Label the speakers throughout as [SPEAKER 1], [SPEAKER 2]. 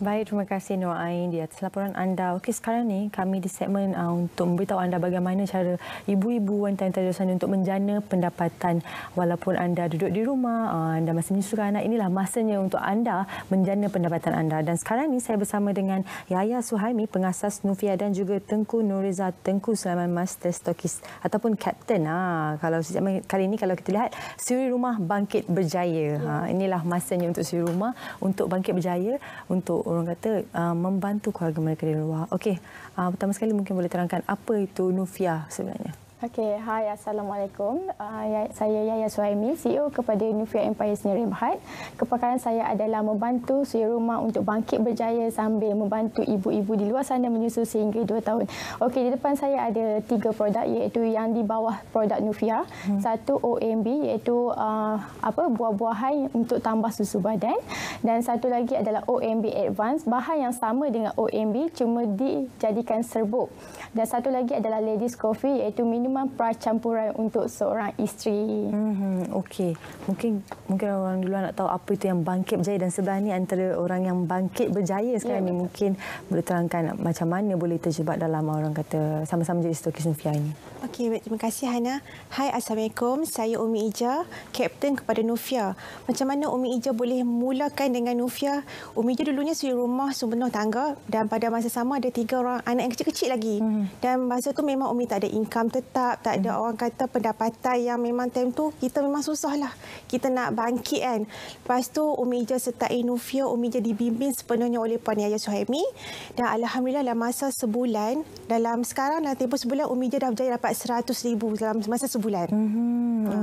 [SPEAKER 1] Baik, terima kasih Nur Ain di atas laporan anda. Okey, sekarang ni kami di segmen untuk memberitahu anda bagaimana cara ibu-ibu wanita yang terdesak untuk menjana pendapatan walaupun anda duduk di rumah, anda masih menyusukan anak. Inilah masanya untuk anda menjana pendapatan anda. Dan sekarang ni saya bersama dengan Yaya Suhaimi, pengasas Nufia, dan juga Tengku Nuriza Tengku Sulaiman, Master Stokis ataupun Kapten. Kalau sejak kali ini kalau kita lihat suri rumah bangkit berjaya. Inilah masanya untuk suri rumah untuk bangkit berjaya, untuk orang kata membantu keluarga mereka di luar. Okey, pertama sekali mungkin boleh terangkan apa itu Nufia sebenarnya?
[SPEAKER 2] Okey, hai, Assalamualaikum. Saya Yaya Suhaimi, CEO kepada Nufia Empire Sdn Bhd. Kepakaran saya adalah membantu suri rumah untuk bangkit berjaya sambil membantu ibu-ibu di luar sana menyusu sehingga 2 tahun. Okey, di depan saya ada 3 produk iaitu yang di bawah produk Nufia. Satu OMB iaitu buah-buahan untuk tambah susu badan, dan satu lagi adalah OMB Advance, bahan yang sama dengan OMB cuma dijadikan serbuk. Dan satu lagi adalah Ladies Coffee iaitu minuman pracampuran untuk seorang isteri.
[SPEAKER 1] Okey, mungkin orang dulu nak tahu apa itu yang bangkit berjaya, dan sebelah ni antara orang yang bangkit berjaya sekarang ni, mungkin boleh terangkan macam mana boleh terjebak dalam orang kata sama-sama jadi stokis Nufia ini.
[SPEAKER 3] Okey, terima kasih Hana. Hai, Assalamualaikum. Saya Umi Ija, Kapten kepada Nufia. Macam mana Umi Ija boleh mulakan dengan Nufia? Umi Ija dulunya suri rumah sumber tangga, dan pada masa sama ada 3 orang anak yang kecil-kecil lagi. Dan masa tu memang Umi tak ada income tetap, tak ada orang kata pendapatan yang memang time tu kita memang susah lah. Kita nak bangkit kan. Lepas tu Umi Ija sertai Nufia, Umi Ija dibimbing sepenuhnya oleh Puan Yaya Suhaimi. Dan Alhamdulillah dalam masa sebulan, sekarang dalam tempoh sebulan Umi Ija dah berjaya dapat 100,000 dalam masa sebulan.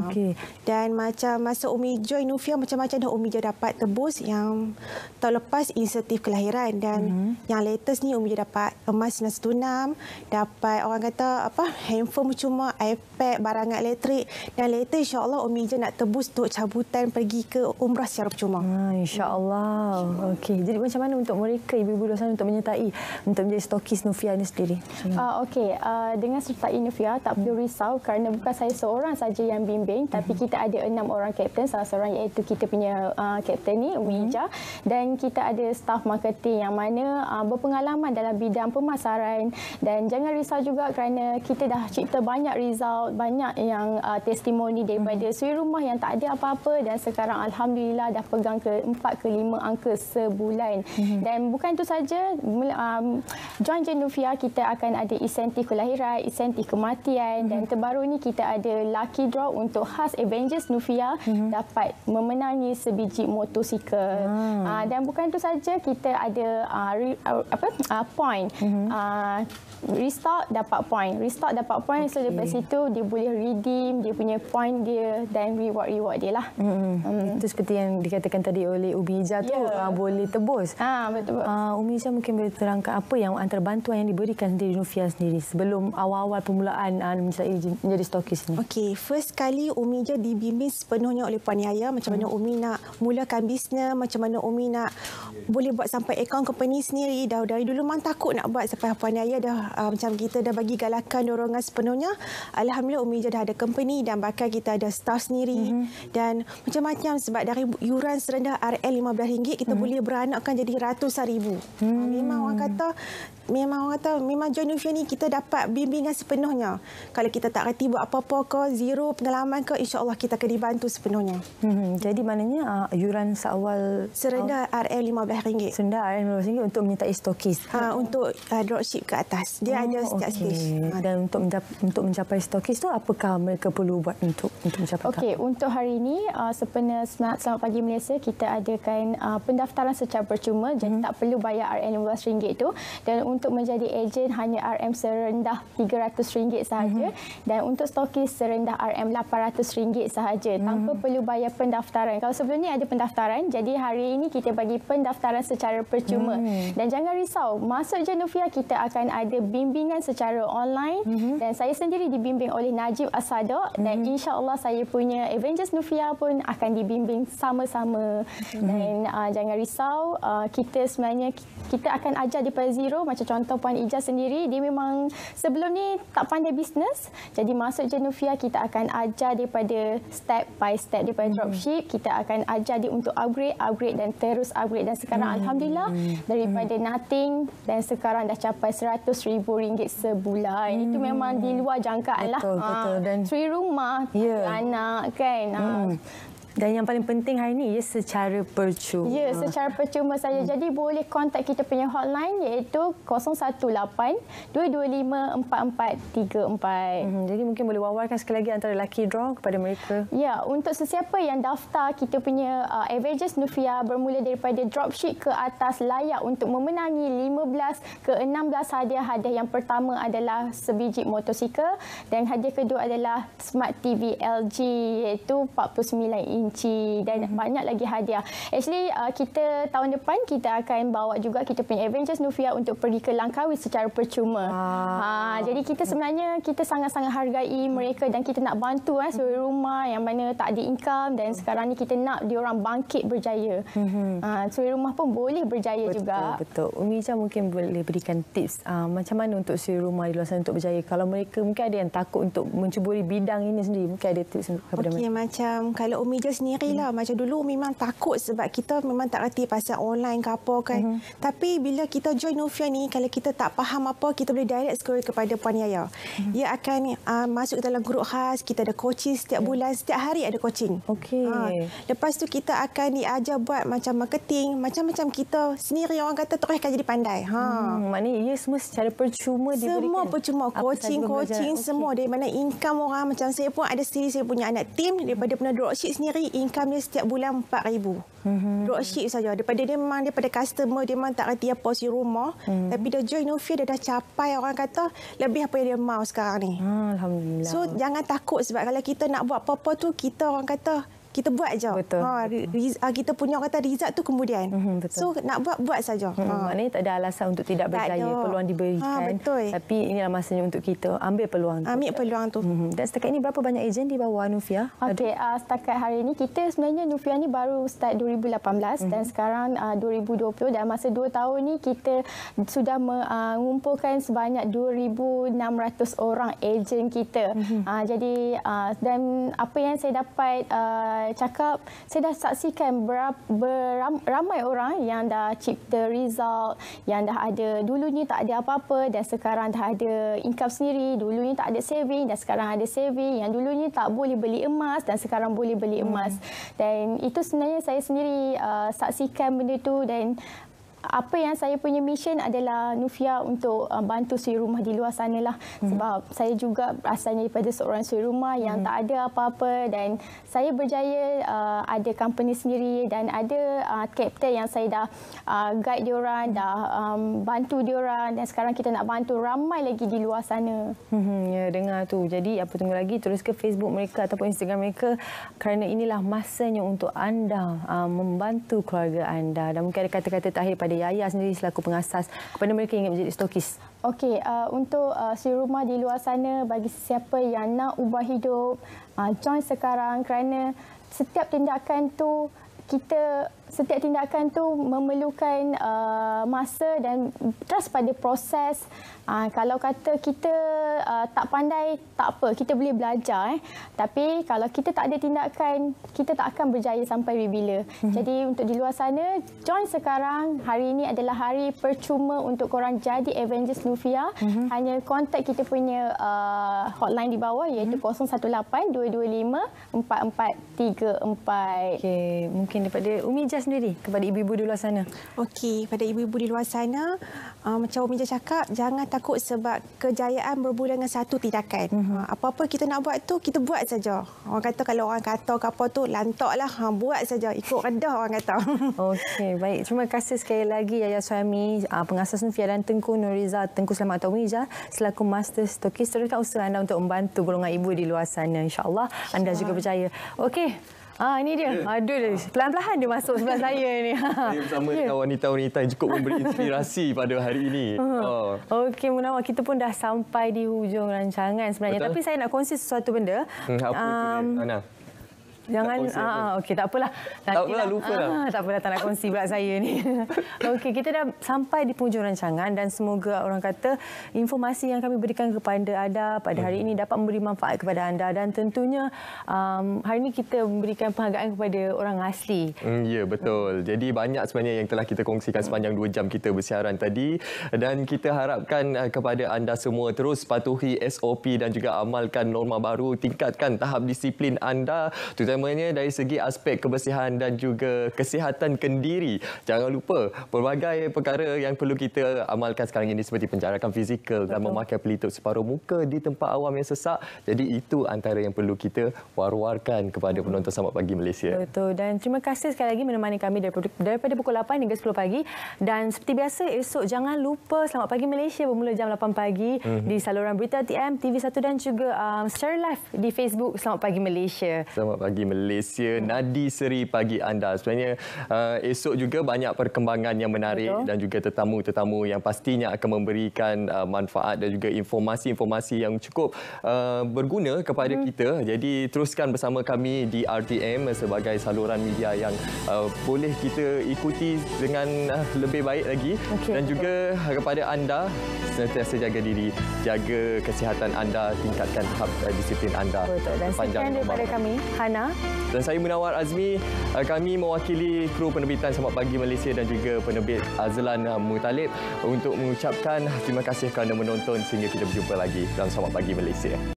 [SPEAKER 1] Okey.
[SPEAKER 3] Dan macam masa Umi join Nufia, macam-macam dah Umi Ija dapat tebus. Yang tahun lepas insentif kelahiran, dan yang latest ni Umi Ija dapat emas 916, dapat orang kata handphone cuma, iPad, barangan elektrik, dan later insya-Allah Umi Ija nak tebus untuk cabutan pergi ke umrah secara percuma.
[SPEAKER 1] Insya-Allah. Okey, jadi macam mana untuk mereka ibu-ibu di sana untuk menyertai untuk menjadi stokis Nufia ini sendiri?
[SPEAKER 2] Okey, dengan sertai Nufia tak perlu risau kerana bukan saya seorang saja yang bimbing, tapi kita ada 6 orang kapten, salah seorang iaitu kita punya kapten ni Umi Ija, dan kita ada staf marketing yang mana berpengalaman dalam bidang pemasaran. Dan jangan risau juga kerana kita dah cipta banyak result, banyak yang testimoni daripada suri rumah yang tak ada apa-apa, dan sekarang Alhamdulillah dah pegang ke 4 ke 5 angka sebulan. Dan bukan itu saja, join je Nufia kita akan ada insentif kelahiran, insentif kematian, dan terbaru ni kita ada lucky draw untuk khas Avengers Nufia dapat memenangi sebiji motosikal. Dan bukan itu saja, kita ada point. Restock dapat point. So daripada situ dia boleh redeem dia punya point dia dan reward dia lah.
[SPEAKER 1] Itu seperti yang dikatakan tadi oleh Umi Ija tu, boleh tebus.
[SPEAKER 2] Betul.
[SPEAKER 1] Umi Ija mungkin boleh terangkan apa yang antara bantuan yang diberikan sendiri Nufia sendiri sebelum awal-awal permulaan menjadi stokis ni.
[SPEAKER 3] Okey, first kali Umi Ija dibimbing sepenuhnya oleh Puan Yaya macam mana Umi nak mulakan bisnes, macam mana Umi nak boleh buat sampai akaun company sendiri. Dari dulu memang takut nak buat, sampai Puan Yaya dah macam kita dah bagi galakan, dorongan sepenuhnya. Alhamdulillah Umi Ija dah ada company, dan bahkan kita ada staff sendiri dan macam-macam. Sebab dari yuran serendah RM15 kita boleh beranakkan jadi ratusan ribu. Memang join Nufia ni kita dapat bimbingan sepenuhnya. Kalau kita tak reti buat apa-apa ke, zero pengalaman ke, insya-Allah kita akan dibantu sepenuhnya.
[SPEAKER 1] Jadi maknanya yuran seawal
[SPEAKER 3] serendah RM15.
[SPEAKER 1] Serendah RM15 untuk menyertai stokis.
[SPEAKER 3] Untuk dropship ke atas. Dia ada setiap stage.
[SPEAKER 1] Dan untuk mencapai stokis tu, apakah mereka perlu buat untuk mencapai?
[SPEAKER 2] Okey, untuk hari ini Selamat Pagi Malaysia kita adakan pendaftaran secara percuma, jadi tak perlu bayar RM15 tu. Dan untuk menjadi ejen hanya RM serendah RM300 sahaja, dan untuk stokis serendah RM800 sahaja tanpa perlu bayar pendaftaran. Kalau sebelum ni ada pendaftaran, jadi hari ini kita bagi pendaftaran secara percuma. Dan jangan risau, masuk je Nufia, kita akan ada bimbingan secara online, dan saya sendiri sendiri dibimbing oleh Najib As-Sadaq dan insya-Allah saya punya Avengers Nufia pun akan dibimbing sama-sama. Dan jangan risau, kita sebenarnya kita akan ajar daripada zero. Macam contoh Puan Ija sendiri, dia memang sebelum ni tak pandai bisnes. Jadi masuk je Nufia, kita akan ajar daripada step by step, daripada dropship. Kita akan ajar dia untuk upgrade dan terus upgrade. Dan sekarang Alhamdulillah daripada nothing dan sekarang dah capai RM100,000 sebulan. Itu memang di luar jangkaan lah.
[SPEAKER 1] Betul. Dan
[SPEAKER 2] 3 rumah, anak kan.
[SPEAKER 1] Dan yang paling penting hari ini ia secara percuma.
[SPEAKER 2] Ya, secara percuma saja. Jadi boleh kontak kita punya hotline iaitu 018-225-4434.
[SPEAKER 1] Jadi mungkin boleh wawarkan sekali lagi antara lucky draw kepada mereka.
[SPEAKER 2] Ya, untuk sesiapa yang daftar kita punya Avengers Nufia bermula daripada dropship ke atas layak untuk memenangi 15 ke 16 hadiah-hadiah. Yang pertama adalah sebiji motosikal dan hadiah kedua adalah Smart TV LG iaitu 49 inci dan banyak lagi hadiah. Actually kita tahun depan kita akan bawa juga kita punya Avengers Nufia untuk pergi ke Langkawi secara percuma. Jadi kita sebenarnya kita sangat-sangat hargai mereka dan kita nak bantu suri rumah yang mana tak ada income dan sekarang ni kita nak diorang bangkit berjaya. Suri rumah pun boleh berjaya juga.
[SPEAKER 1] Betul. Umi Ija mungkin boleh berikan tips macam mana untuk suri rumah di luar sana untuk berjaya. Kalau mereka mungkin ada yang takut untuk mencuburi bidang ini sendiri, mungkin ada tips kepada mereka.
[SPEAKER 3] Macam kalau Umi Ija sendirilah, macam dulu memang takut sebab kita memang tak reti pasal online ke apa kan. Tapi bila kita join Nufia ni, kalau kita tak faham apa, kita boleh direct sekali kepada Puan Yaya. Dia akan masuk ke dalam grup khas, kita ada coaching setiap bulan, setiap hari ada coaching. Lepas tu kita akan diajar buat macam marketing, macam-macam kita sendiri orang kata terus akan jadi pandai.
[SPEAKER 1] Maknanya ia semua secara percuma diberikan.
[SPEAKER 3] Semua percuma, coaching semua dari mana income orang. Macam saya pun ada sendiri, saya punya anak tim daripada pernah dropship sendiri, income dia setiap bulan RM4,000. Dropship saja. Daripada dia memang daripada customer, dia memang tak reti apa si rumah. Tapi dia join Nufia, dia dah capai orang kata lebih apa yang dia mahu sekarang ni.
[SPEAKER 1] Alhamdulillah.
[SPEAKER 3] So jangan takut sebab kalau kita nak buat apa-apa tu, kita orang kata kita buat je.
[SPEAKER 1] Betul.
[SPEAKER 3] Kita punya orang kata result tu kemudian. So nak buat saja.
[SPEAKER 1] Maknanya tak ada alasan untuk tidak berjaya. Peluang diberikan.
[SPEAKER 3] Betul.
[SPEAKER 1] Tapi inilah masanya untuk kita ambil peluang tu.
[SPEAKER 3] Ambil peluang tu.
[SPEAKER 1] Dan setakat ini berapa banyak ejen di bawah Nufia?
[SPEAKER 2] Okey, setakat hari ini kita sebenarnya Nufia ni baru start 2018 dan sekarang 2020 dan masa 2 tahun ni kita sudah mengumpulkan sebanyak 2,600 orang ejen kita. Jadi dan apa yang saya dapat cakap, saya dah saksikan ramai orang yang dah cipta result, yang dah ada, dulunya tak ada apa-apa dan sekarang dah ada income sendiri, dulunya tak ada saving dan sekarang ada saving, yang dulunya tak boleh beli emas dan sekarang boleh beli emas. Dan itu sebenarnya saya sendiri saksikan benda tu dan apa yang saya punya mission adalah Nufia untuk bantu suri rumah di luar sana lah. Sebab saya juga asalnya daripada seorang suri rumah yang tak ada apa-apa dan saya berjaya ada company sendiri dan ada kapten yang saya dah guide diorang, dah bantu diorang dan sekarang kita nak bantu ramai lagi di luar sana.
[SPEAKER 1] Ya, dengar tu. Jadi apa tunggu lagi, terus ke Facebook mereka ataupun Instagram mereka kerana inilah masanya untuk anda membantu keluarga anda. Dan mungkin ada kata-kata terakhir pada Yaya sendiri selaku pengasas kepada mereka yang ingin menjadi stokis.
[SPEAKER 2] Okey, untuk suri rumah di luar sana, bagi sesiapa yang nak ubah hidup, join sekarang kerana setiap tindakan tu memerlukan masa dan trust pada proses. Kalau kata kita tak pandai, tak apa, kita boleh belajar. Tapi kalau kita tak ada tindakan, kita tak akan berjaya sampai bila. Jadi untuk di luar sana, join sekarang. Hari ini adalah hari percuma untuk korang jadi Avengers Nufia. Hanya kontak kita punya hotline di bawah iaitu 018-225-4434.
[SPEAKER 1] Okey, mungkin daripada Umi Ija sendiri kepada ibu-ibu di luar sana.
[SPEAKER 3] Okey, pada ibu-ibu di luar sana, macam Umi Ija cakap, jangan takut sebab kejayaan bermula dengan satu tindakan. Apa-apa kita nak buat tu, kita buat saja. Orang kata kalau orang kata apa tu, lantaklah, buat saja, ikut redah orang kata.
[SPEAKER 1] Okey, baik. Terima kasih sekali lagi Yaya Suhaimi, pengasas Nufia dan Tengku Nuriza, Tengku Selamat atau Umi Ija selaku Master Stokis. Teruskan usaha anda untuk membantu golongan ibu di luar sana. InsyaAllah anda juga berjaya. Okey. Ini dia. Aduh, pelan-pelan dia masuk sebelah saya ni.
[SPEAKER 4] Saya bersama dengan wanita-wanita yang cukup memberi inspirasi pada hari ini.
[SPEAKER 1] Okey, Munawar, kita pun dah sampai di hujung rancangan sebenarnya.
[SPEAKER 4] Betul?
[SPEAKER 1] Tapi saya nak kongsi sesuatu benda.
[SPEAKER 4] Apa tu, Ana?
[SPEAKER 1] Jangan, okey, tak apalah.
[SPEAKER 4] Tak apalah, lupa lah.
[SPEAKER 1] Tak apalah, tak nak kongsi pula saya ni. Okey, kita dah sampai di penghujung rancangan dan semoga orang kata informasi yang kami berikan kepada anda pada hari ini dapat memberi manfaat kepada anda dan tentunya hari ini kita memberikan penghargaan kepada orang asli.
[SPEAKER 4] Ya, betul. Jadi banyak sebenarnya yang telah kita kongsikan sepanjang 2 jam kita bersiaran tadi dan kita harapkan kepada anda semua terus patuhi SOP dan juga amalkan norma baru, tingkatkan tahap disiplin anda, terutamanya dari segi aspek kebersihan dan juga kesihatan kendiri. Jangan lupa pelbagai perkara yang perlu kita amalkan sekarang ini seperti penjarakan fizikal dan memakai pelitup separuh muka di tempat awam yang sesak. Jadi itu antara yang perlu kita war-warkan kepada penonton Selamat Pagi Malaysia.
[SPEAKER 1] Betul, dan terima kasih sekali lagi menemani kami daripada pukul 8 hingga 10 pagi dan seperti biasa esok jangan lupa Selamat Pagi Malaysia bermula jam 8 pagi di saluran Berita TM, TV1 dan juga secara live di Facebook Selamat Pagi Malaysia.
[SPEAKER 4] Selamat Pagi Malaysia, nadi seri pagi anda. Sebenarnya esok juga banyak perkembangan yang menarik. Betul. Dan juga tetamu-tetamu yang pastinya akan memberikan manfaat dan juga informasi-informasi yang cukup berguna kepada kita. Jadi teruskan bersama kami di RTM sebagai saluran media yang boleh kita ikuti dengan lebih baik lagi. Dan juga kepada anda sentiasa jaga diri, jaga kesihatan anda, tingkatkan tahap disiplin anda.
[SPEAKER 1] Betul. Dan sekian daripada kami, Hana.
[SPEAKER 4] Dan saya Munawar Azmi, kami mewakili kru penerbitan Selamat Pagi Malaysia dan juga penerbit Azlan Mutalib untuk mengucapkan terima kasih kerana menonton sehingga kita berjumpa lagi dalam Selamat Pagi Malaysia.